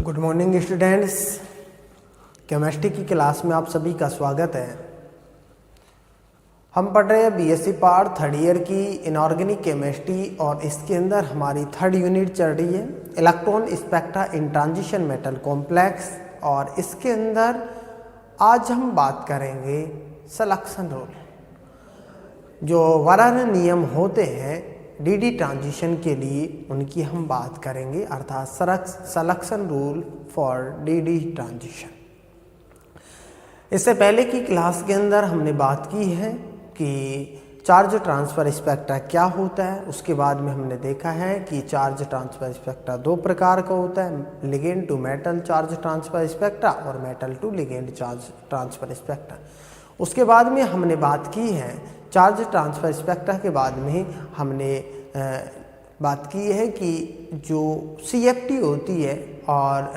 Good morning students. Chemistry की class में आप सभी का स्वागत है। हम पढ़ रहे हैं बीएससी पार्ट थर्ड ईयर की इनऑर्गेनिक केमिस्ट्री और इसके अंदर हमारी थर्ड यूनिट चल रही है इलेक्ट्रॉन स्पेक्ट्रा इन ट्रांजिशन मेटल कॉम्प्लेक्स। और इसके अंदर आज हम बात करेंगे सिलेक्शन रूल। जो वर्ण नियम होते हैं डीडी ट्रांजिशन के लिए उनकी हम बात करेंगे, अर्थात selection rule for DD transition. इससे पहले की क्लास के अंदर हमने बात की है कि चार्ज ट्रांसफ़र स्पेक्ट्रा क्या होता है। उसके बाद में हमने देखा है कि चार्ज ट्रांसफ़र स्पेक्ट्रा दो प्रकार का होता है, ligand to metal charge transfer spectra और metal to ligand charge transfer spectra. उसके बाद में हमने बात की है चार्ज ट्रांसफ़र स्पेक्ट्रा के बाद में हमने बात की है कि जो CFT होती है और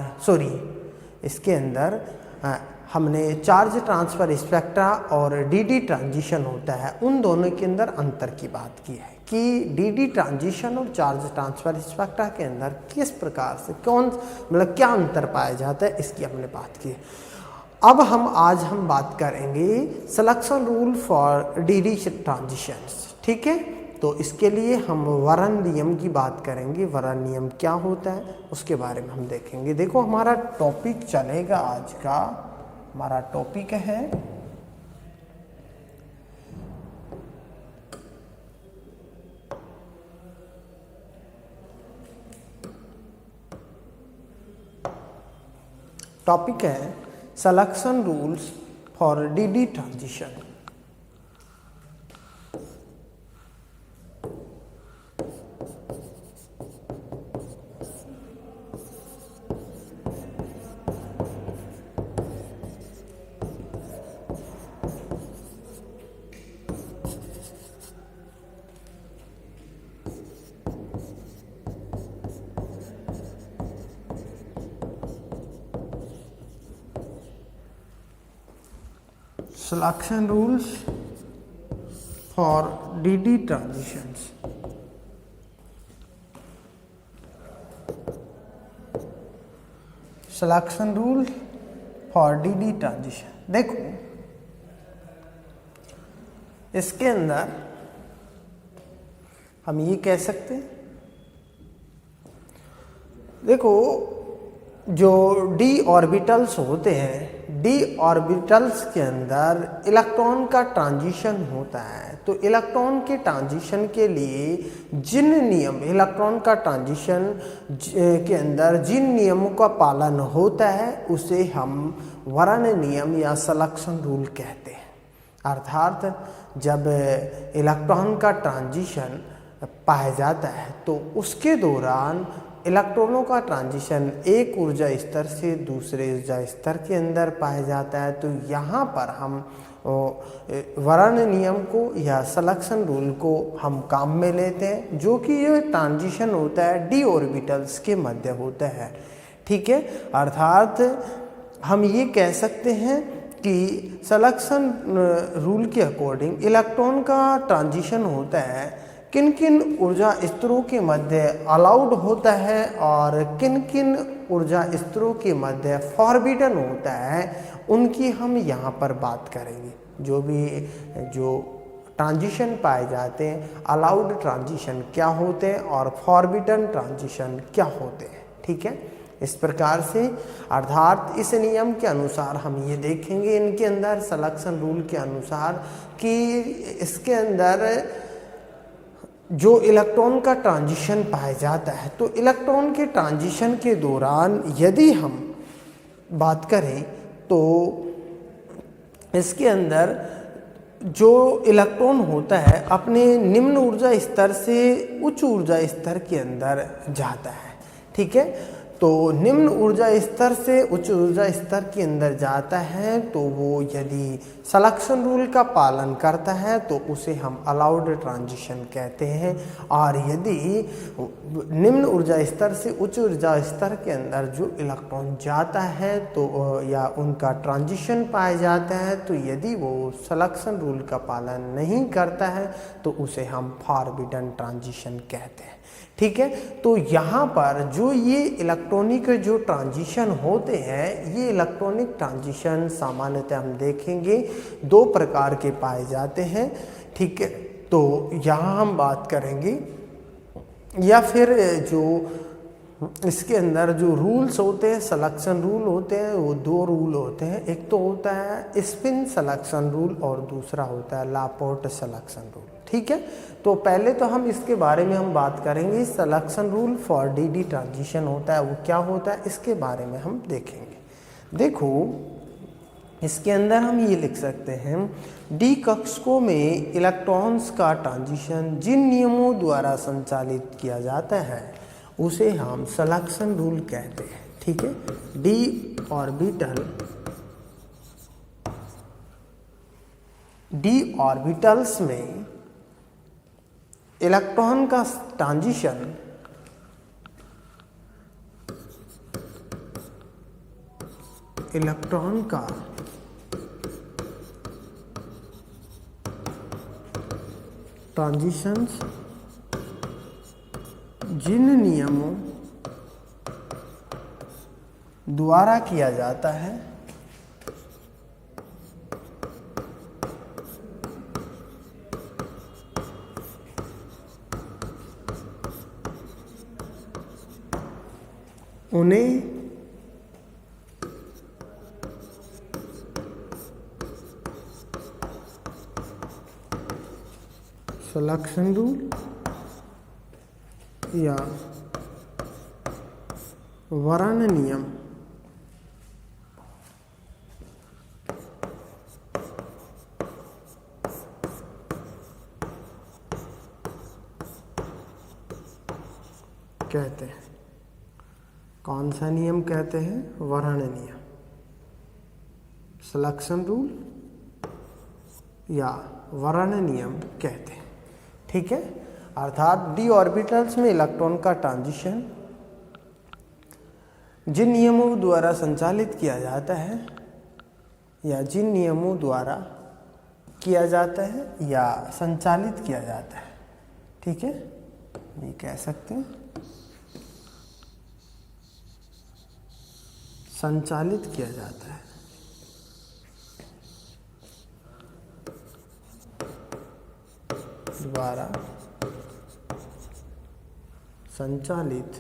इसके अंदर हमने चार्ज ट्रांसफ़र स्पेक्ट्रा और DD ट्रांजिशन होता है, उन दोनों के अंदर अंतर की बात की है कि DD ट्रांजिशन और चार्ज ट्रांसफ़र स्पेक्ट्रा के अंदर किस प्रकार से क्या अंतर पाया जाता है, इसकी हमने बात की है। अब आज हम बात करेंगे selection rule for DD transitions. ठीक है, तो इसके लिए हम वर्ण नियम की बात करेंगे। वर्ण नियम क्या होता है उसके बारे में हम देखेंगे। देखो हमारा टॉपिक चलेगा, आज का हमारा टॉपिक है selection rules for DD transition. Selection rules for DD transitions। Selection rule for DD transition. देखो इसके अंदर हम ये कह सकते हैं, देखो जो d ऑर्बिटल्स होते हैं, d ऑर्बिटल्स के अंदर इलेक्ट्रॉन का ट्रांजिशन होता है। तो इलेक्ट्रॉन के ट्रांजिशन के लिए जिन नियम इलेक्ट्रॉन का ट्रांजिशन के अंदर जिन नियमों का पालन होता है उसे हम वर्ण नियम या सिलेक्शन रूल कहते हैं। अर्थात जब इलेक्ट्रॉन का ट्रांजिशन पाया जाता है तो उसके दौरान इलेक्ट्रॉनों का ट्रांजिशन एक ऊर्जा स्तर से दूसरे ऊर्जा स्तर के अंदर पाया जाता है। तो यहाँ पर हम वर्ण नियम को या सिलेक्शन रूल को हम काम में लेते हैं, जो कि ये ट्रांजिशन होता है d ऑर्बिटल्स के मध्य होता है। ठीक है, अर्थात हम ये कह सकते हैं कि सिलेक्शन रूल के अकॉर्डिंग इलेक्ट्रॉन का ट्रांजिशन होता है किन किन ऊर्जा स्तरों के मध्य अलाउड होता है और किन किन ऊर्जा स्तरों के मध्य फॉरबिडन होता है, उनकी हम यहाँ पर बात करेंगे। जो ट्रांजिशन पाए जाते हैं, अलाउड ट्रांजिशन क्या होते हैं और फॉरबिडन ट्रांजिशन क्या होते हैं। ठीक है, इस प्रकार से अर्थात इस नियम के अनुसार हम ये देखेंगे इनके अंदर सिलेक्शन रूल के अनुसार कि इसके अंदर जो इलेक्ट्रॉन का ट्रांजिशन पाया जाता है, तो इलेक्ट्रॉन के ट्रांजिशन के दौरान यदि हम बात करें तो इसके अंदर जो इलेक्ट्रॉन होता है अपने निम्न ऊर्जा स्तर से उच्च ऊर्जा स्तर के अंदर जाता है। ठीक है, तो निम्न ऊर्जा स्तर से उच्च ऊर्जा स्तर के अंदर जाता है तो वो यदि सिलेक्शन रूल का पालन करता है तो उसे हम अलाउड ट्रांजिशन कहते हैं। और यदि निम्न ऊर्जा स्तर से उच्च ऊर्जा स्तर के अंदर जो इलेक्ट्रॉन जाता है तो या उनका ट्रांजिशन पाया जाता है, तो यदि वो सिलेक्शन रूल का पालन नहीं करता है तो उसे हम फॉरबिडन ट्रांजिशन कहते हैं। ठीक है। तो यहाँ पर जो ये इलेक्ट्रॉनिक जो ट्रांजिशन होते हैं, ये इलेक्ट्रॉनिक ट्रांजिशन सामान्यतः हम देखेंगे दो प्रकार के पाए जाते हैं। ठीक है, तो यहाँ हम बात करेंगे, या फिर जो इसके अंदर जो रूल्स होते हैं, सिलेक्शन रूल होते हैं, वो दो रूल होते हैं। एक तो होता है स्पिन सिलेक्शन रूल और दूसरा होता है लापोर्ट सिलेक्शन रूल। ठीक है, तो पहले तो हम इसके बारे में हम बात करेंगे। Selection rule for D transition होता है, वो क्या होता है इसके बारे में हम देखेंगे। देखो, इसके अंदर हम ये लिख सकते हैं, डी कक्षकों में इलेक्ट्रॉन्स का ट्रांजिशन जिन नियमों द्वारा संचालित किया जाता है उसे हम सिलेक्शन रूल कहते हैं। ठीक है, डी ऑर्बिटल्स में इलेक्ट्रॉन का ट्रांजिशन जिन नियमों द्वारा किया जाता है उन्हें सिलेक्शन रूल या वर्ण नियम कहते हैं। कौन सा नियम कहते हैं? वर्ण नियम, सिलेक्शन रूल या वर्ण नियम कहते हैं। ठीक है, अर्थात डी ऑर्बिटल्स में इलेक्ट्रॉन का ट्रांजिशन जिन नियमों द्वारा संचालित किया जाता है या जिन नियमों द्वारा किया जाता है या संचालित किया जाता है। ठीक है, ये कह सकते हैं संचालित किया जाता है। द्वारा संचालित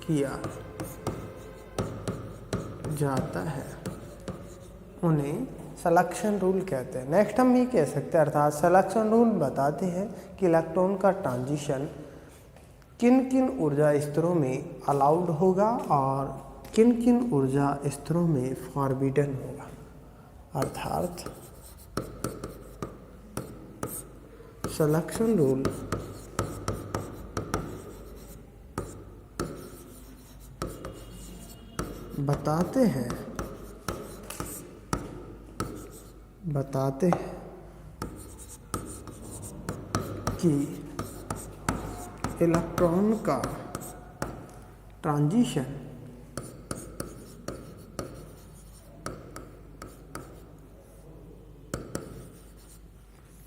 किया जाता है, उन्हें सिलेक्शन रूल कहते हैं। नेक्स्ट हम ये कह सकते हैं, अर्थात सिलेक्शन रूल बताते हैं कि इलेक्ट्रॉन का ट्रांजिशन किन किन ऊर्जा स्तरों में अलाउड होगा और किन किन ऊर्जा स्तरों में फॉरबिडन होगा। अर्थात सिलेक्शन रूल बताते हैं कि इलेक्ट्रॉन का ट्रांजिशन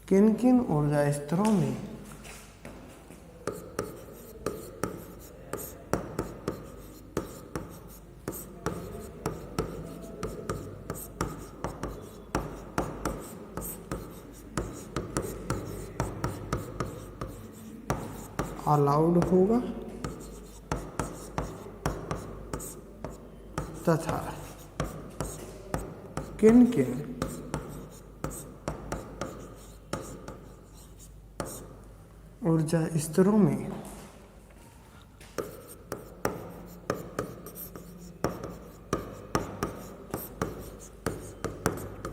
किन किन ऊर्जा स्तरों में अलाउड होगा तथा किन किन ऊर्जा स्तरों में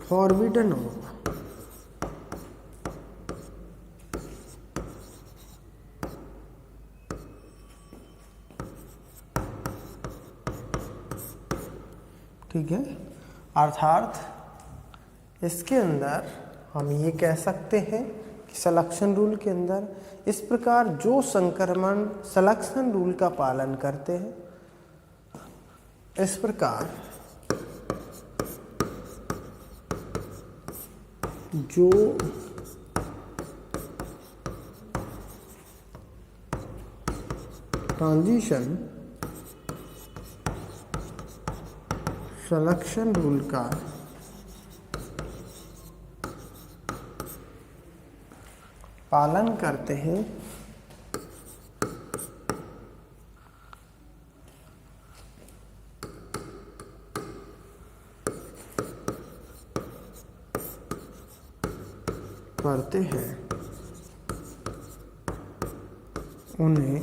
फॉरबिडन होगा। ठीक है, अर्थात इसके अंदर हम ये कह सकते हैं कि सिलेक्शन रूल के अंदर इस प्रकार जो संक्रमण सिलेक्शन रूल का पालन करते हैं, इस प्रकार जो ट्रांजिशन सिलेक्शन रूल का पालन करते हैं उन्हें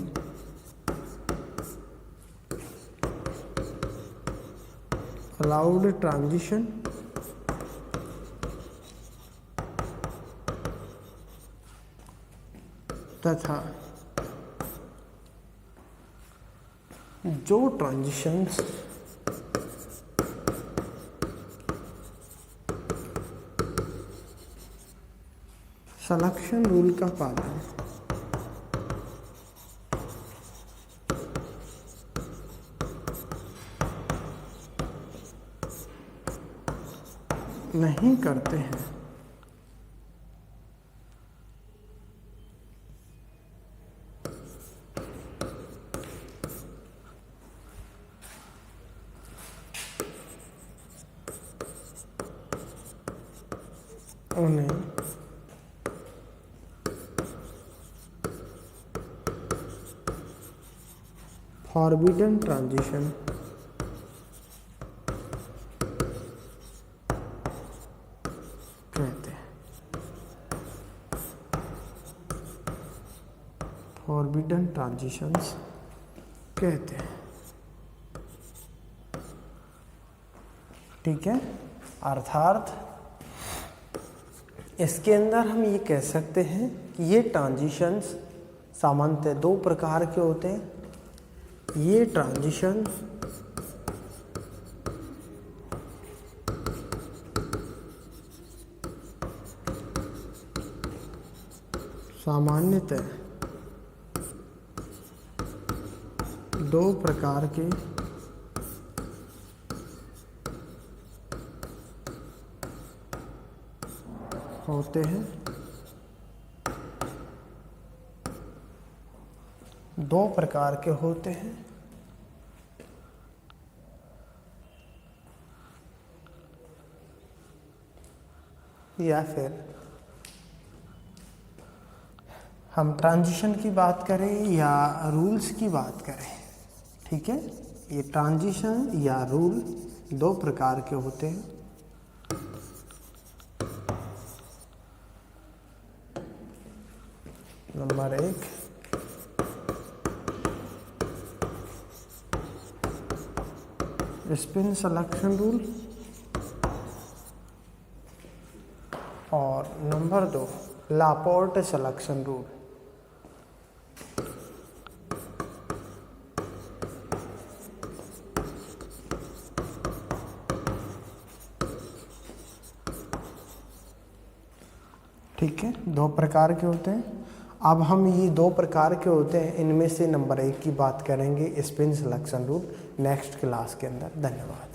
अलाउड ट्रांजिशन तथा जो ट्रांजिशंस सिलेक्शन रूल का पालन नहीं करते हैं उन्हें फॉरबिडन ट्रांजिशन कहते हैं। फॉरबिडन ट्रांजिशंस कहते हैं। ठीक है, अर्थात इसके अंदर हम ये कह सकते हैं कि ये ट्रांजिशंस सामान्यतः दो प्रकार के होते हैं। ये ट्रांजिशन सामान्यतः दो प्रकार के होते हैं। दो प्रकार के होते हैं। या फिर हम ट्रांजिशन की बात करें या रूल्स की बात करें, ठीक है, ये ट्रांजिशन या रूल दो प्रकार के होते हैं। नंबर 1, स्पिन सिलेक्शन रूल और नंबर 2, लापोर्ट सिलेक्शन रूल। ठीक है, दो प्रकार के होते हैं। अब हम ये दो प्रकार के होते हैं, इनमें से नंबर 1 की बात करेंगे, spin selection rule, next class के अंदर। धन्यवाद।